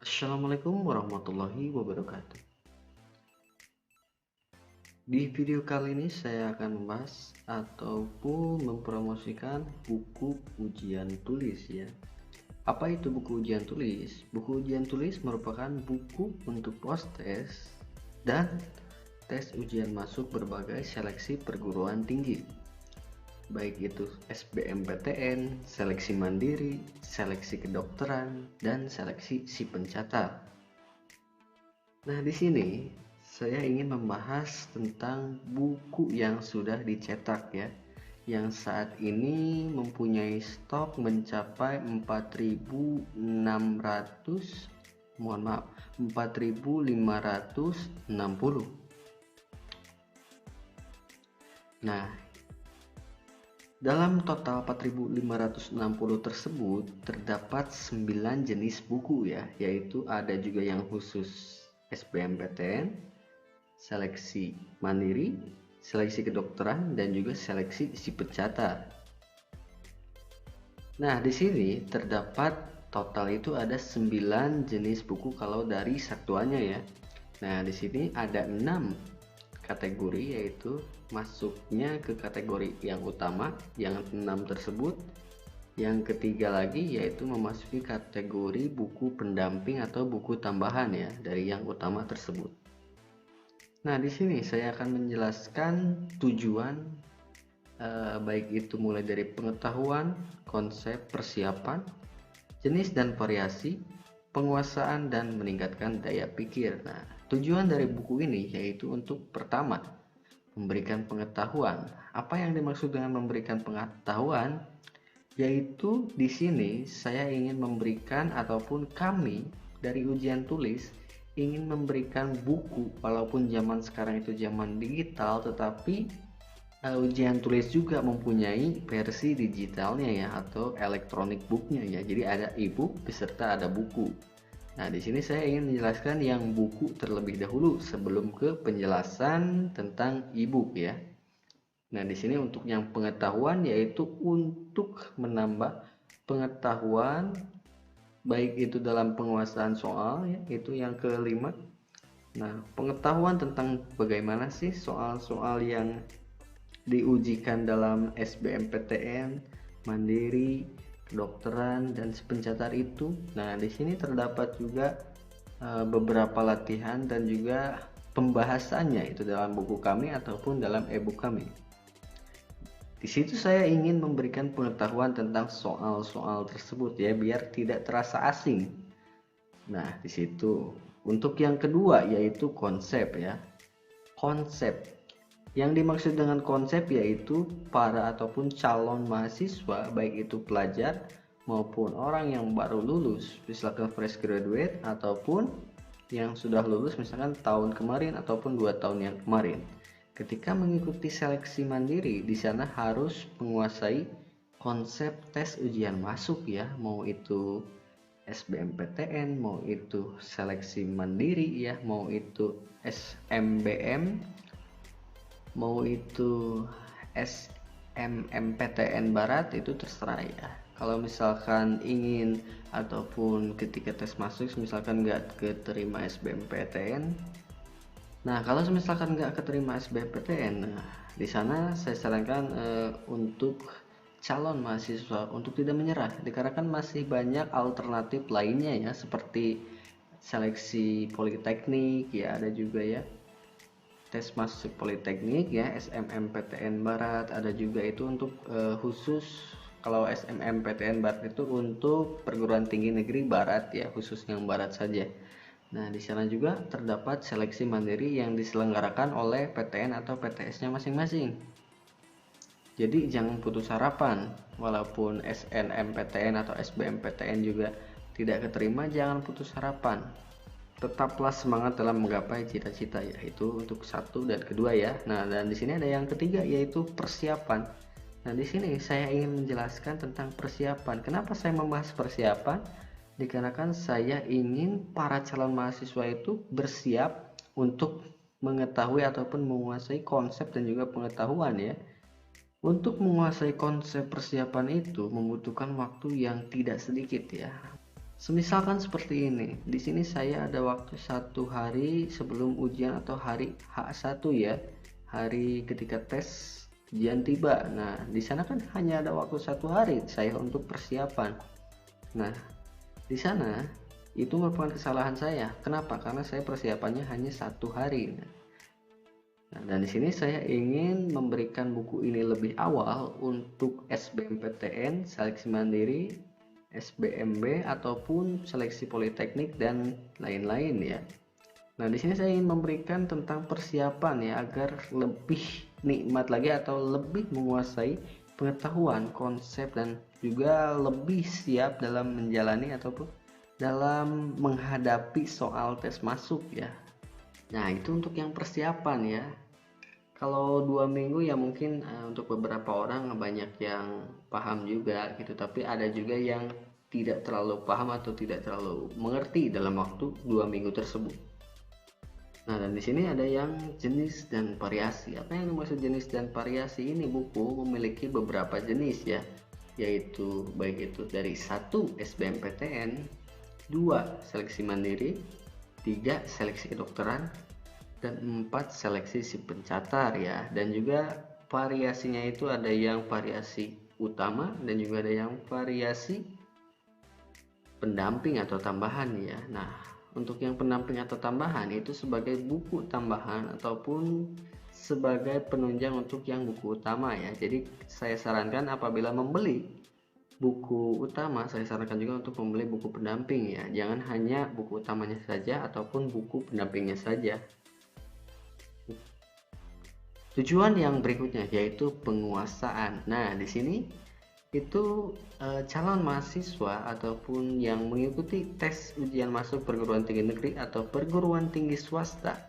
Assalamualaikum warahmatullahi wabarakatuh. Di video kali ini saya akan membahas ataupun mempromosikan buku ujian tulis ya. Apa itu buku ujian tulis? Buku ujian tulis merupakan buku untuk post-tes dan tes ujian masuk berbagai seleksi perguruan tinggi, baik itu SBMPTN, seleksi mandiri, seleksi kedokteran, dan seleksi si pencatat. Nah, di sini saya ingin membahas tentang buku yang sudah dicetak ya, yang saat ini mempunyai stok mencapai 4.600, mohon maaf, 4.560. Nah, dalam total 4.560 tersebut terdapat 9 jenis buku ya, yaitu ada juga yang khusus SBMPTN, seleksi mandiri, seleksi kedokteran, dan juga seleksi si pencatat. Nah, di sini terdapat total itu ada 9 jenis buku kalau dari satuannya ya. Nah, di sini ada 6 kategori, yaitu masuknya ke kategori yang utama yang 6 tersebut. Yang ketiga lagi yaitu memasuki kategori buku pendamping atau buku tambahan ya dari yang utama tersebut. Nah, di sini saya akan menjelaskan tujuan baik itu mulai dari pengetahuan, konsep, persiapan, jenis dan variasi, penguasaan, dan meningkatkan daya pikir. Nah, tujuan dari buku ini yaitu untuk pertama, memberikan pengetahuan. Apa yang dimaksud dengan memberikan pengetahuan? Yaitu di sini saya ingin memberikan ataupun kami dari ujian tulis ingin memberikan buku, walaupun zaman sekarang itu zaman digital, tetapi ujian tulis juga mempunyai versi digitalnya ya, atau electronic booknya ya. Jadi ada e-book beserta ada buku. Nah, di sini saya ingin menjelaskan yang buku terlebih dahulu sebelum ke penjelasan tentang e-book ya. Nah, di sini untuk yang pengetahuan yaitu untuk menambah pengetahuan baik itu dalam penguasaan soal ya, itu yang kelima. Nah, pengetahuan tentang bagaimana sih soal-soal yang diujikan dalam SBMPTN, mandiri, kedokteran, dan pencatat itu. Nah, di sini terdapat juga beberapa latihan dan juga pembahasannya itu dalam buku kami ataupun dalam e-book kami. Di situ saya ingin memberikan pengetahuan tentang soal-soal tersebut ya, biar tidak terasa asing. Nah, di situ untuk yang kedua yaitu konsep ya. Konsep. Yang dimaksud dengan konsep yaitu para ataupun calon mahasiswa, baik itu pelajar maupun orang yang baru lulus, misalkan fresh graduate, ataupun yang sudah lulus misalkan tahun kemarin ataupun 2 tahun yang kemarin. Ketika mengikuti seleksi mandiri, di sana harus menguasai konsep tes ujian masuk ya, mau itu SBMPTN, mau itu seleksi mandiri ya, mau itu SMBM, mau itu SMMPTN Barat, itu terserah ya. Kalau misalkan ingin ataupun ketika tes masuk misalkan nggak keterima SBMPTN, nah kalau misalkan nggak keterima SBMPTN, nah di sana saya sarankan untuk calon mahasiswa untuk tidak menyerah, dikarenakan masih banyak alternatif lainnya ya, seperti seleksi politeknik ya, ada juga ya tes masuk politeknik ya, SMMPTN Barat, ada juga itu untuk khusus. Kalau SMMPTN Barat itu untuk perguruan tinggi negeri Barat ya, khusus yang Barat saja. Nah, di sana juga terdapat seleksi mandiri yang diselenggarakan oleh PTN atau PTS-nya masing-masing. Jadi jangan putus harapan, walaupun SNMPTN atau SBMPTN juga tidak keterima, jangan putus harapan. Tetaplah semangat dalam menggapai cita-cita, yaitu untuk satu dan kedua ya. Nah, dan di sini ada yang ketiga yaitu persiapan. Nah, di sini saya ingin menjelaskan tentang persiapan. Kenapa saya membahas persiapan? Dikarenakan saya ingin para calon mahasiswa itu bersiap untuk mengetahui ataupun menguasai konsep dan juga pengetahuan ya. Untuk menguasai konsep persiapan itu membutuhkan waktu yang tidak sedikit ya. Semisalkan seperti ini, di sini saya ada waktu 1 hari sebelum ujian atau hari H1 ya, hari ketika tes ujian tiba. Nah, di sana kan hanya ada waktu 1 hari saya untuk persiapan. Nah, di sana itu merupakan kesalahan saya. Kenapa? Karena saya persiapannya hanya 1 hari. Nah, dan di sini saya ingin memberikan buku ini lebih awal untuk SBMPTN, seleksi mandiri, SBMB ataupun seleksi politeknik dan lain-lain ya. Nah, di sini saya ingin memberikan tentang persiapan ya agar lebih nikmat lagi atau lebih menguasai pengetahuan, konsep dan juga lebih siap dalam menjalani ataupun dalam menghadapi soal tes masuk ya. Nah, itu untuk yang persiapan ya. Kalau 2 minggu ya mungkin untuk beberapa orang banyak yang paham juga gitu, tapi ada juga yang tidak terlalu paham atau tidak terlalu mengerti dalam waktu 2 minggu tersebut. Nah, dan di sini ada yang jenis dan variasi. Apa yang dimaksud jenis dan variasi ini? Buku memiliki beberapa jenis ya, yaitu baik itu dari 1 SBMPTN, 2 seleksi mandiri, 3 seleksi kedokteran, dan 4 seleksi si pencatat ya. Dan juga variasinya itu ada yang variasi utama dan juga ada yang variasi pendamping atau tambahan ya. Nah, untuk yang pendamping atau tambahan itu sebagai buku tambahan ataupun sebagai penunjang untuk yang buku utama ya. Jadi saya sarankan apabila membeli buku utama, saya sarankan juga untuk membeli buku pendamping ya. Jangan hanya buku utamanya saja ataupun buku pendampingnya saja. Tujuan yang berikutnya yaitu penguasaan. Nah, di sini itu calon mahasiswa ataupun yang mengikuti tes ujian masuk perguruan tinggi negeri atau perguruan tinggi swasta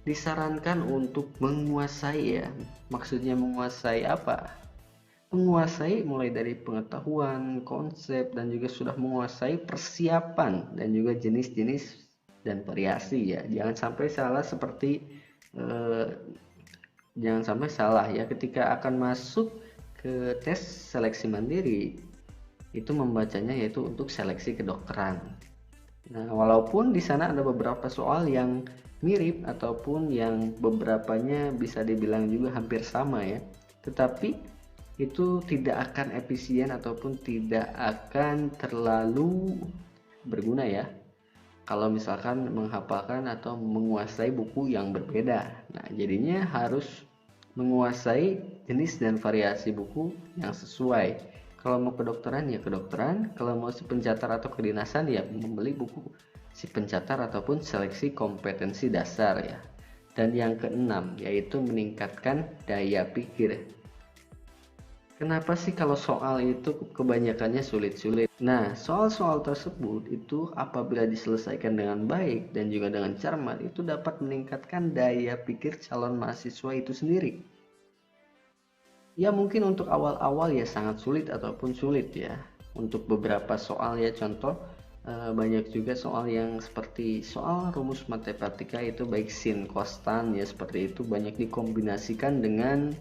disarankan untuk menguasai ya. Maksudnya menguasai apa? Menguasai mulai dari pengetahuan, konsep, dan juga sudah menguasai persiapan dan juga jenis-jenis dan variasi ya. Jangan sampai salah ya ketika akan masuk ke tes seleksi mandiri itu membacanya yaitu untuk seleksi kedokteran. Nah, walaupun di sana ada beberapa soal yang mirip ataupun yang beberapanya bisa dibilang juga hampir sama ya, tetapi itu tidak akan efisien ataupun tidak akan terlalu berguna ya kalau misalkan menghafalkan atau menguasai buku yang berbeda. Nah, jadinya harus menguasai jenis dan variasi buku yang sesuai. Kalau mau kedokteran ya kedokteran, kalau mau si pencatat atau kedinasan ya membeli buku si pencatat ataupun seleksi kompetensi dasar ya. Dan yang keenam yaitu meningkatkan daya pikir. Kenapa sih kalau soal itu kebanyakannya sulit-sulit? Nah, soal-soal tersebut itu apabila diselesaikan dengan baik dan juga dengan cermat itu dapat meningkatkan daya pikir calon mahasiswa itu sendiri. Ya mungkin untuk awal-awal ya sangat sulit ataupun sulit ya. Untuk beberapa soal ya contoh banyak juga soal yang seperti soal rumus matematika itu baik sin, kostan ya seperti itu banyak dikombinasikan dengan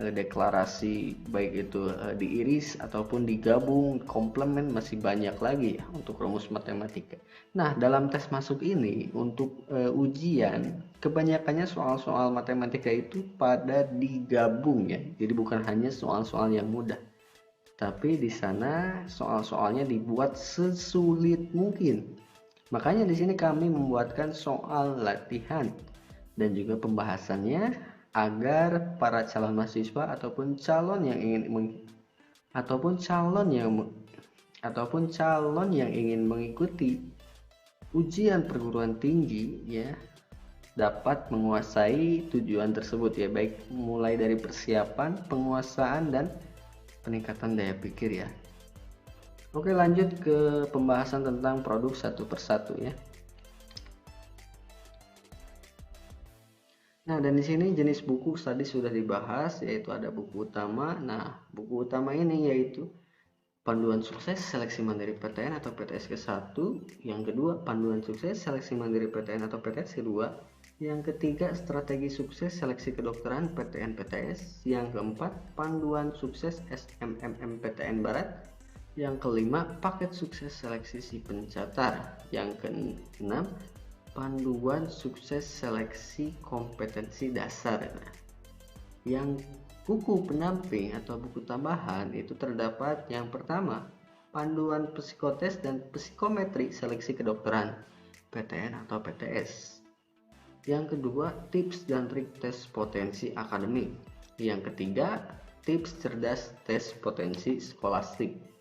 deklarasi baik itu diiris ataupun digabung komplement masih banyak lagi ya untuk rumus matematika. Nah, dalam tes masuk ini untuk ujian kebanyakannya soal-soal matematika itu pada digabung ya. Jadi bukan hanya soal-soal yang mudah. Tapi di sana soal-soalnya dibuat sesulit mungkin. Makanya di sini kami membuatkan soal latihan dan juga pembahasannya agar para calon mahasiswa ataupun calon yang ingin mengikuti ujian perguruan tinggi ya dapat menguasai tujuan tersebut ya, baik mulai dari persiapan, penguasaan dan peningkatan daya pikir ya. Oke, lanjut ke pembahasan tentang produk satu persatu ya. Nah, dan di sini jenis buku tadi sudah dibahas, yaitu ada buku utama. Nah, buku utama ini yaitu Panduan Sukses Seleksi Mandiri PTN atau PTS ke-1, yang kedua Panduan Sukses Seleksi Mandiri PTN atau PTS ke-2, yang ketiga Strategi Sukses Seleksi Kedokteran PTN PTS, yang keempat Panduan Sukses SMMM PTN Barat, Yang kelima, paket sukses seleksi si pencatat. Yang keenam, panduan sukses seleksi kompetensi dasar. Nah, yang buku pendamping atau buku tambahan itu terdapat yang pertama, panduan psikotes dan psikometri seleksi kedokteran PTN atau PTS. Yang kedua, tips dan trik tes potensi akademik. Yang ketiga, tips cerdas tes potensi skolastik.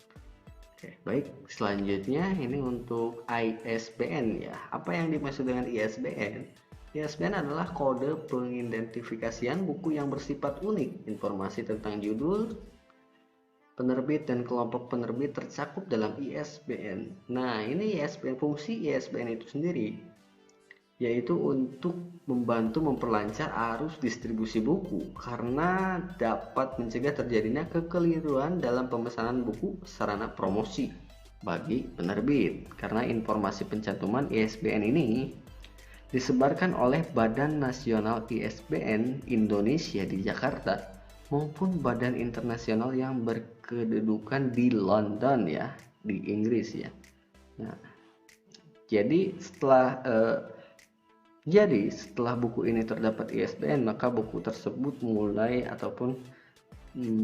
Oke, baik, selanjutnya ini untuk ISBN ya. Apa yang dimaksud dengan ISBN? ISBN adalah kode pengidentifikasian buku yang bersifat unik. Informasi tentang judul, penerbit, dan kelompok penerbit tercakup dalam ISBN. Nah, ini ISBN, fungsi ISBN itu sendiri yaitu untuk membantu memperlancar arus distribusi buku karena dapat mencegah terjadinya kekeliruan dalam pemesanan buku sarana promosi bagi penerbit, karena informasi pencantuman ISBN ini disebarkan oleh Badan Nasional ISBN Indonesia di Jakarta maupun badan internasional yang berkedudukan di London ya, di Inggris ya. Nah, jadi setelah buku ini terdapat ISBN, maka buku tersebut mulai ataupun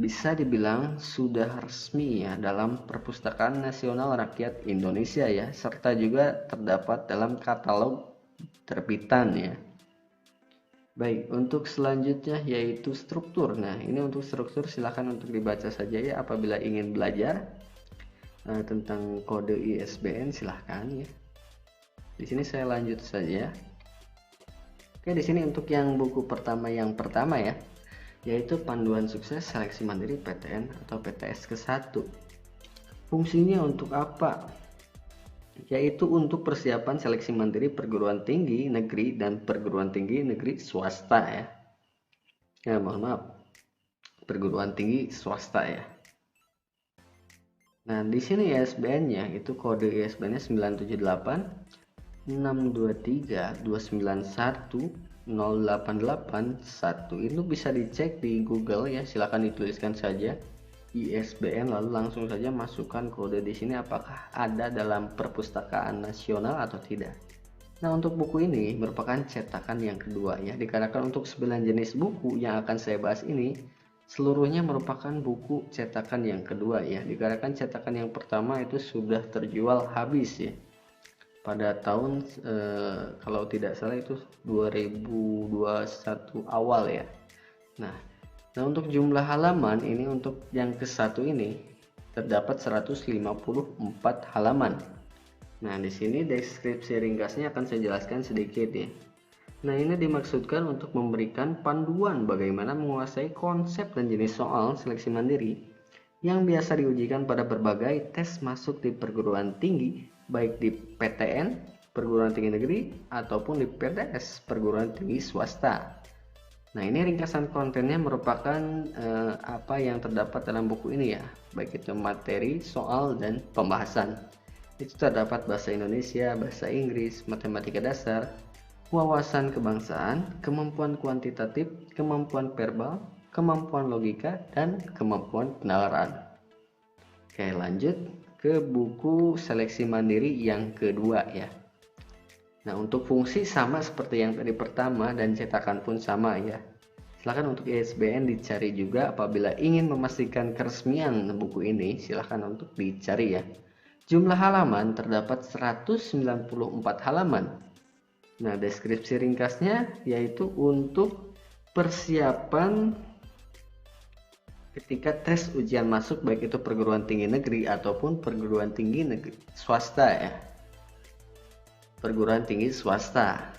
bisa dibilang sudah resmi ya dalam Perpustakaan Nasional Rakyat Indonesia ya, serta juga terdapat dalam katalog terbitan ya. Baik, untuk selanjutnya yaitu struktur. Nah, ini untuk struktur silakan untuk dibaca saja ya apabila ingin belajar tentang kode ISBN silahkan ya. Di sini saya lanjut saja. Oke, di sini untuk yang buku pertama ya, yaitu Panduan Sukses Seleksi Mandiri PTN atau PTS ke-1. Fungsinya untuk apa? Yaitu untuk persiapan seleksi mandiri perguruan tinggi negeri dan perguruan tinggi negeri swasta ya. Ya, mohon maaf. Perguruan tinggi swasta ya. Nah, di sini ISBN-nya itu kode ISBN-nya 978 623 291 0881. Itu bisa dicek di Google ya, silakan dituliskan saja ISBN lalu langsung saja masukkan kode di sini apakah ada dalam Perpustakaan Nasional atau tidak. Nah, untuk buku ini merupakan cetakan yang kedua ya, dikarenakan untuk 9 jenis buku yang akan saya bahas ini seluruhnya merupakan buku cetakan yang kedua ya, dikarenakan cetakan yang pertama itu sudah terjual habis ya pada tahun kalau tidak salah itu 2021 awal ya. Nah, untuk jumlah halaman ini untuk yang ke-1 ini terdapat 154 halaman. Nah, di sini deskripsi ringkasnya akan saya jelaskan sedikit ya. Nah, ini dimaksudkan untuk memberikan panduan bagaimana menguasai konsep dan jenis soal seleksi mandiri yang biasa diujikan pada berbagai tes masuk di perguruan tinggi, baik di PTN, perguruan tinggi negeri, ataupun di PTS, perguruan tinggi swasta. Nah, ini ringkasan kontennya merupakan apa yang terdapat dalam buku ini ya, baik itu materi, soal, dan pembahasan. Itu terdapat bahasa Indonesia, bahasa Inggris, matematika dasar, wawasan kebangsaan, kemampuan kuantitatif, kemampuan verbal, kemampuan logika, dan kemampuan penalaran. Oke, lanjut ke buku seleksi mandiri yang kedua ya. Nah, untuk fungsi sama seperti yang tadi pertama dan cetakan pun sama ya. Silakan untuk ISBN dicari juga apabila ingin memastikan keresmian buku ini, silakan untuk dicari ya. Jumlah halaman terdapat 194 halaman. Nah, deskripsi ringkasnya yaitu untuk persiapan ketika tes ujian masuk baik itu perguruan tinggi negeri ataupun perguruan tinggi negeri swasta ya. Perguruan tinggi swasta.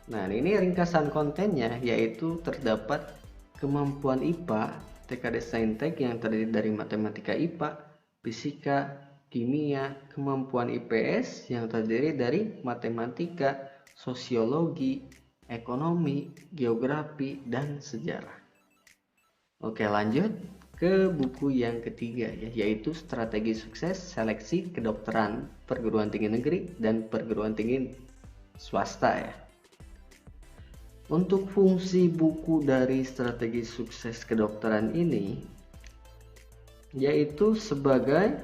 Nah, ini ringkasan kontennya yaitu terdapat kemampuan IPA, TKD Saintek yang terdiri dari matematika IPA, fisika, kimia, kemampuan IPS yang terdiri dari matematika, sosiologi, ekonomi, geografi, dan sejarah. Oke, lanjut ke buku yang ketiga ya, yaitu Strategi Sukses Seleksi Kedokteran Perguruan Tinggi Negeri dan Perguruan Tinggi Swasta ya. Untuk fungsi buku dari Strategi Sukses Kedokteran ini yaitu sebagai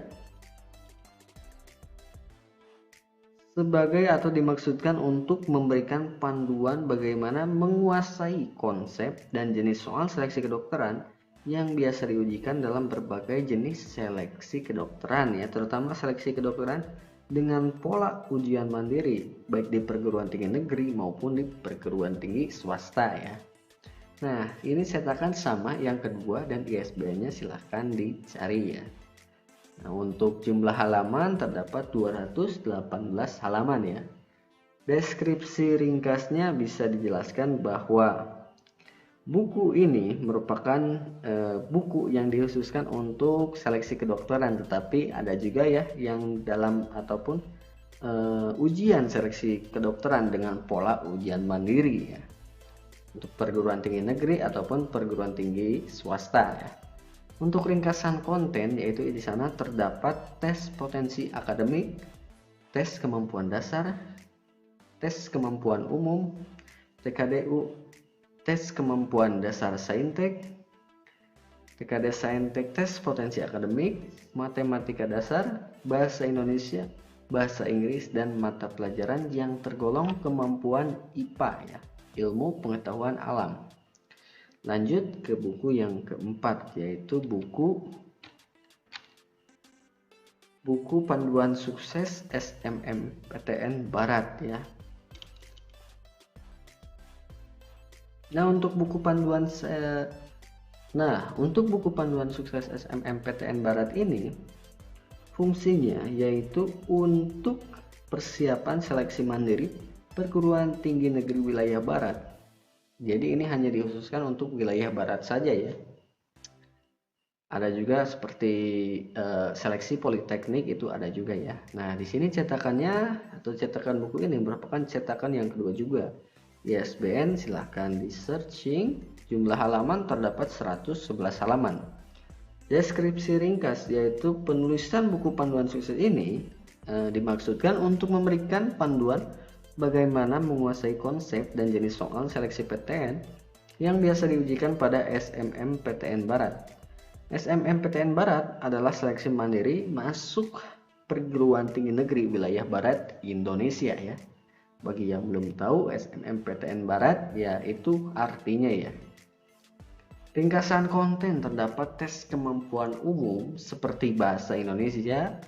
atau dimaksudkan untuk memberikan panduan bagaimana menguasai konsep dan jenis soal seleksi kedokteran yang biasa diujikan dalam berbagai jenis seleksi kedokteran ya, terutama seleksi kedokteran dengan pola ujian mandiri baik di perguruan tinggi negeri maupun di perguruan tinggi swasta ya. Nah, ini cetakan sama yang kedua dan ISBN-nya silahkan dicari ya. Nah, untuk jumlah halaman terdapat 218 halaman ya. Deskripsi ringkasnya bisa dijelaskan bahwa buku ini merupakan buku yang dikhususkan untuk seleksi kedokteran, tetapi ada juga ya yang dalam ataupun ujian seleksi kedokteran dengan pola ujian mandiri ya. Untuk perguruan tinggi negeri ataupun perguruan tinggi swasta ya. Untuk ringkasan konten yaitu di sana terdapat tes potensi akademik, tes kemampuan dasar, tes kemampuan umum, TKDU, tes kemampuan dasar saintek, TKD saintek tes potensi akademik, matematika dasar, bahasa Indonesia, bahasa Inggris, dan mata pelajaran yang tergolong kemampuan IPA ya, ilmu pengetahuan alam. Lanjut ke buku yang keempat, yaitu buku panduan sukses SMMPTN Barat ya. Nah, untuk buku panduan sukses SMMPTN Barat ini fungsinya yaitu untuk persiapan seleksi mandiri perguruan tinggi negeri wilayah barat. Jadi ini hanya dikhususkan untuk wilayah barat saja ya. Ada juga seperti seleksi politeknik itu ada juga ya. Nah, di sini cetakannya atau cetakan buku ini merupakan cetakan yang kedua juga. ISBN silahkan di searching. Jumlah halaman terdapat 111 halaman. Deskripsi ringkas yaitu penulisan buku panduan sukses ini dimaksudkan untuk memberikan panduan bagaimana menguasai konsep dan jenis soal seleksi PTN yang biasa diujikan pada SMMPTN Barat. SMMPTN Barat adalah seleksi mandiri masuk perguruan tinggi negeri wilayah barat Indonesia ya. Bagi yang belum tahu SMMPTN Barat ya itu artinya ya. Ringkasan konten terdapat tes kemampuan umum seperti bahasa Indonesia,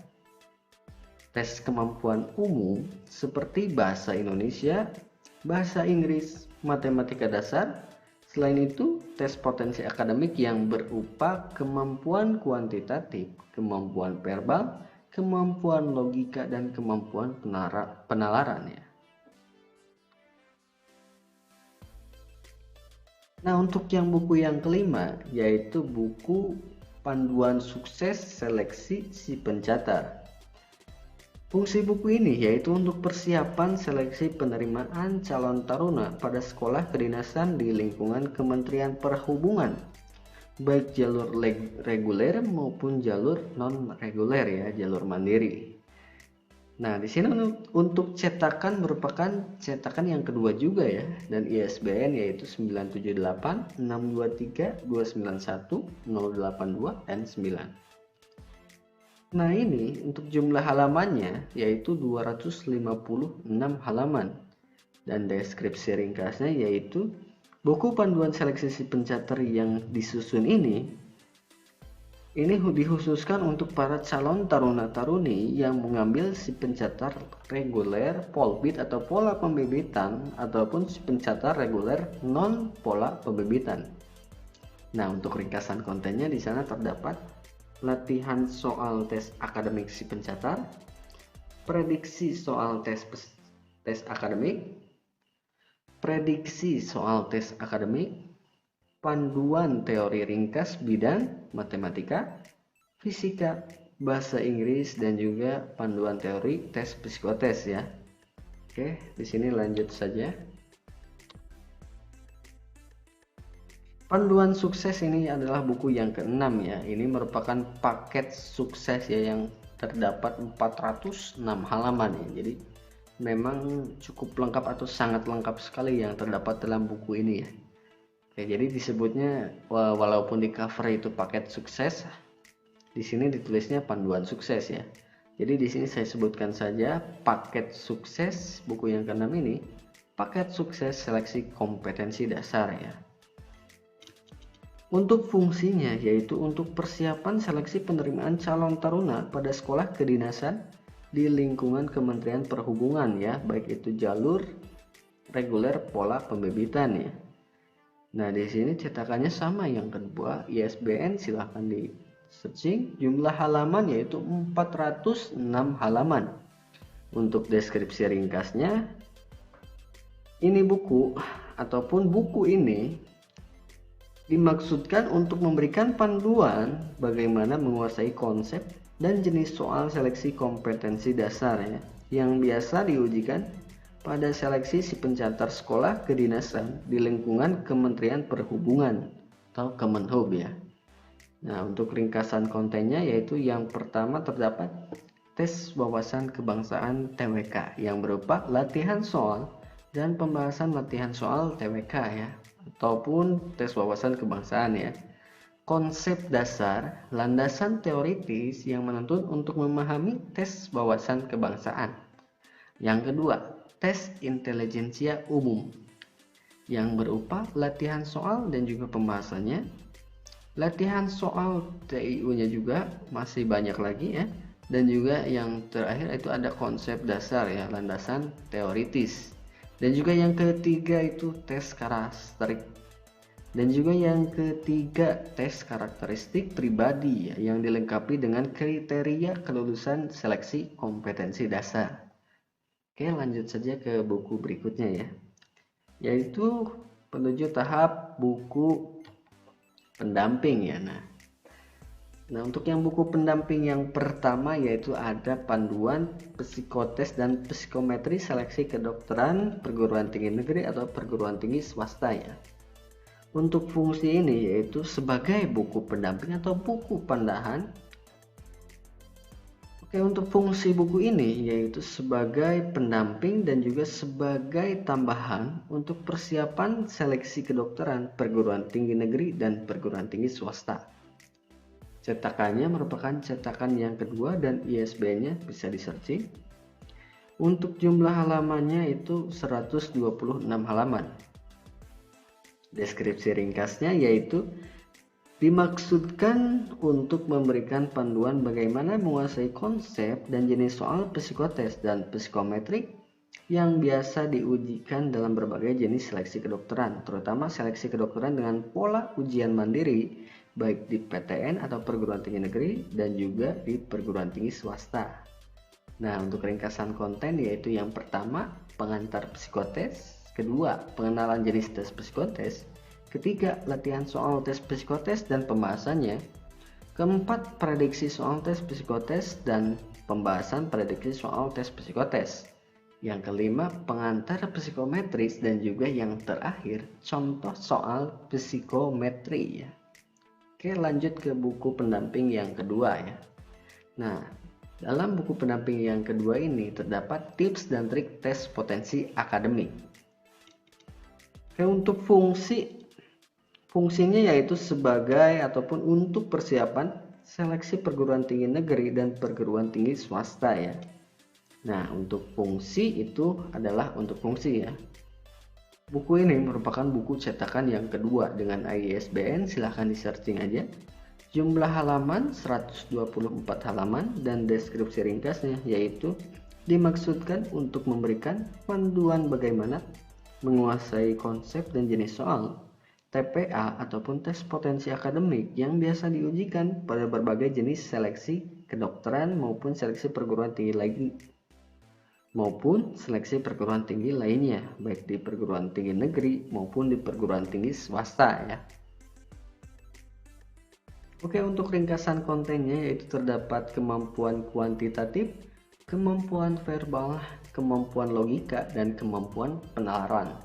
tes kemampuan umum seperti bahasa Indonesia, bahasa Inggris, matematika dasar. Selain itu, tes potensi akademik yang berupa kemampuan kuantitatif, kemampuan verbal, kemampuan logika, dan kemampuan penalaran ya. Nah, untuk yang buku yang kelima yaitu buku panduan sukses seleksi si pencatat. Fungsi buku ini yaitu untuk persiapan seleksi penerimaan calon taruna pada sekolah kedinasan di lingkungan Kementerian Perhubungan, baik jalur reguler maupun jalur non-reguler ya, jalur mandiri. Nah, di sini untuk cetakan merupakan cetakan yang kedua juga ya, dan ISBN yaitu 978 623 291 082 dan 9. Nah, ini untuk jumlah halamannya yaitu 256 halaman dan deskripsi ringkasnya yaitu buku panduan seleksi si pencatat yang disusun ini dikhususkan untuk para calon taruna-taruni yang mengambil si pencatat reguler, polbit atau pola pembibitan ataupun si pencatat reguler non pola pembibitan. Nah, untuk ringkasan kontennya di sana terdapat latihan soal tes akademik si pencatat, prediksi soal tes akademik, prediksi soal tes akademik, panduan teori ringkas bidang matematika, fisika, bahasa Inggris, dan juga panduan teori tes psikotes ya. Oke, di sini lanjut saja. Panduan sukses ini adalah buku yang keenam ya. Ini merupakan paket sukses ya yang terdapat 406 halaman ya. Jadi memang cukup lengkap atau sangat lengkap sekali yang terdapat dalam buku ini ya. Oke, jadi disebutnya walaupun di cover itu paket sukses, Di sini ditulisnya panduan sukses ya. Jadi di sini saya sebutkan saja paket sukses buku yang ke-6 ini, paket sukses seleksi kompetensi dasar ya. Untuk fungsinya yaitu untuk persiapan seleksi penerimaan calon taruna pada sekolah kedinasan di lingkungan Kementerian Perhubungan ya, baik itu jalur reguler pola pembibitan ya. Nah, di sini cetakannya sama yang kedua, ISBN silahkan di searching, jumlah halaman yaitu 406 halaman. Untuk deskripsi ringkasnya, ini buku ataupun buku ini dimaksudkan untuk memberikan panduan bagaimana menguasai konsep dan jenis soal seleksi kompetensi dasar ya, yang biasa diujikan pada seleksi si pencatat sekolah kedinasan di lingkungan Kementerian Perhubungan atau Kemenhub ya. Nah, untuk ringkasan kontennya yaitu yang pertama terdapat tes wawasan kebangsaan TWK yang berupa latihan soal dan pembahasan latihan soal TWK ya, ataupun tes wawasan kebangsaan ya. Konsep dasar, landasan teoritis yang menuntut untuk memahami tes wawasan kebangsaan. Yang kedua, tes intelijensia umum yang berupa latihan soal dan juga pembahasannya. Latihan soal TIU-nya juga masih banyak lagi ya. Dan juga yang terakhir itu ada konsep dasar ya, landasan teoritis. Dan juga yang ketiga itu tes karakteristik. Dan juga yang ketiga tes karakteristik pribadi ya, yang dilengkapi dengan kriteria kelulusan seleksi kompetensi dasar. Oke, lanjut saja ke buku berikutnya ya, yaitu menuju tahap buku pendamping ya. Nah, untuk yang buku pendamping yang pertama yaitu ada panduan psikotes dan psikometri seleksi kedokteran perguruan tinggi negeri atau perguruan tinggi swasta ya. Untuk fungsi ini yaitu sebagai buku pendamping atau buku pandahan. Oke, untuk fungsi buku ini yaitu sebagai pendamping dan juga sebagai tambahan untuk persiapan seleksi kedokteran perguruan tinggi negeri dan perguruan tinggi swasta. Cetakannya merupakan cetakan yang kedua dan ISBN-nya bisa di-searching. Untuk jumlah halamannya itu 126 halaman. Deskripsi ringkasnya yaitu dimaksudkan untuk memberikan panduan bagaimana menguasai konsep dan jenis soal psikotes dan psikometrik yang biasa diujikan dalam berbagai jenis seleksi kedokteran, terutama seleksi kedokteran dengan pola ujian mandiri baik di PTN atau perguruan tinggi negeri dan juga di perguruan tinggi swasta. Nah, untuk ringkasan konten yaitu yang pertama pengantar psikotes, kedua pengenalan jenis tes psikotes, ketiga latihan soal tes psikotes dan pembahasannya, keempat prediksi soal tes psikotes dan pembahasan prediksi soal tes psikotes, yang kelima pengantar psikometris, dan juga yang terakhir contoh soal psikometri ya. Oke, lanjut ke buku pendamping yang kedua ya. Nah, dalam buku pendamping yang kedua ini terdapat tips dan trik tes potensi akademik. Oke, untuk fungsinya yaitu sebagai ataupun untuk persiapan seleksi perguruan tinggi negeri dan perguruan tinggi swasta ya. Nah, untuk fungsi itu adalah untuk fungsi ya. Buku ini merupakan buku cetakan yang kedua dengan ISBN, silahkan di searching aja. Jumlah halaman 124 halaman dan deskripsi ringkasnya yaitu dimaksudkan untuk memberikan panduan bagaimana menguasai konsep dan jenis soal TPA ataupun tes potensi akademik yang biasa diujikan pada berbagai jenis seleksi kedokteran maupun seleksi perguruan tinggi lainnya baik di perguruan tinggi negeri maupun di perguruan tinggi swasta ya. Oke, untuk ringkasan kontennya yaitu terdapat kemampuan kuantitatif, kemampuan verbal, kemampuan logika, dan kemampuan penalaran.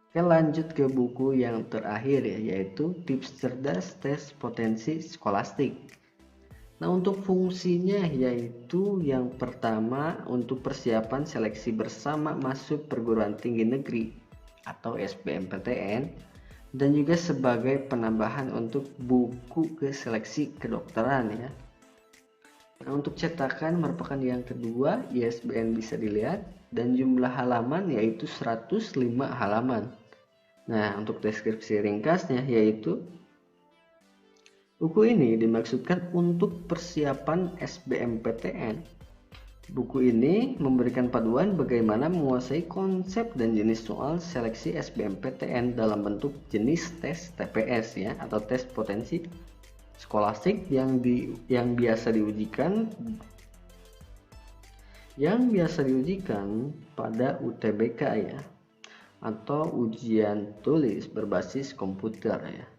Oke, lanjut ke buku yang terakhir ya, yaitu tips cerdas tes potensi skolastik. Nah, untuk fungsinya yaitu yang pertama untuk persiapan seleksi bersama masuk perguruan tinggi negeri atau SBMPTN, dan juga sebagai penambahan untuk buku ke seleksi kedokteran ya. Nah, untuk cetakan merupakan yang kedua, ISBN bisa dilihat, dan jumlah halaman yaitu 105 halaman. Nah, untuk deskripsi ringkasnya yaitu buku ini dimaksudkan untuk persiapan SBMPTN. Buku ini memberikan panduan bagaimana menguasai konsep dan jenis soal seleksi SBMPTN dalam bentuk jenis tes TPS ya, atau tes potensi skolastik yang biasa diujikan pada UTBK ya, atau ujian tulis berbasis komputer ya.